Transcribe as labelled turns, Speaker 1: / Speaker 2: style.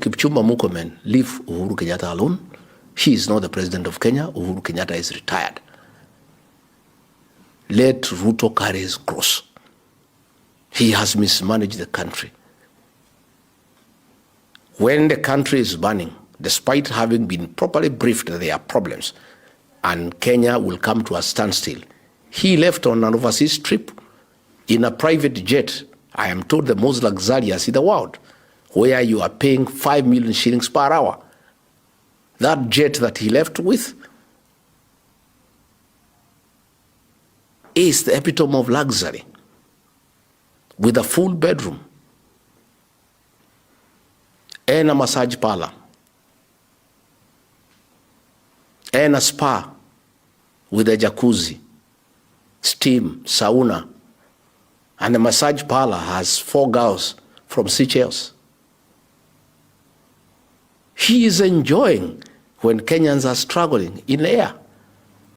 Speaker 1: Kipchumba Murkomen, leave Uhuru Kenyatta alone. He is not the president of Kenya. Uhuru Kenyatta is retired. Let Ruto carry his cross. He has mismanaged the country. When the country is burning, despite having been properly briefed that there are problems, and Kenya will come to a standstill, he left on an overseas trip in a private jet, I am told the most luxurious in the world, where you are paying 5 million shillings per hour. That jet that he left with is the epitome of luxury, with a full bedroom and a massage parlor and a spa with a jacuzzi, steam, sauna, and the massage parlor has 4 girls from Seychelles. He is enjoying when Kenyans are struggling in the air.